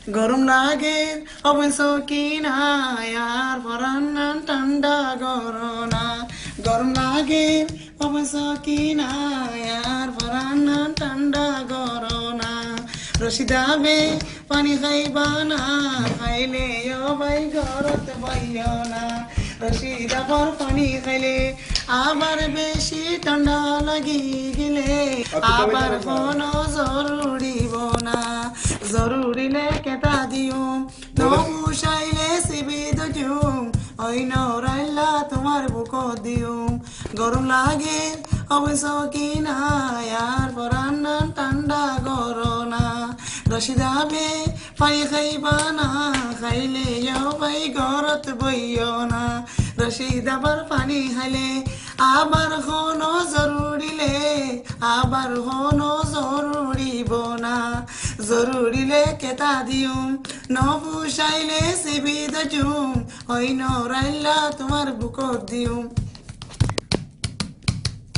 গরম লাগে অবশ্য কি না আর পরান ঠান্ডা গরনা গরম লাগে অবশ্য কি না আর পরান ঠান্ডা গরনা রশিদাবে পানি খাইবা না খাইলে ও ভাই ঘরত বাইও না রশিদাবর পানি খাইলে আবার বেশি ঠান্ডা লাগি গেলে আবার কোনো জরুরিব না জরুরিলে কেতা দিউম নবুসাইলে সিবিদ দিউম ওই নরাইলা তোমার বুক দিউম গরম লাগে অবশ্য কি না আর পরান ঠান্ডা গরনা রশিদাবে পানি খাইবা না খাইলে ভাই ঘরত বইও না রশিদাবার পানি খাইলে আবার কোনো জরুরিলে আবার কোনো জরুরিব না জরুরিলে কেতা দিউম নবুসাইলে সিবিদ দিউম ওই নরাইলা তোমার বুকত দিউম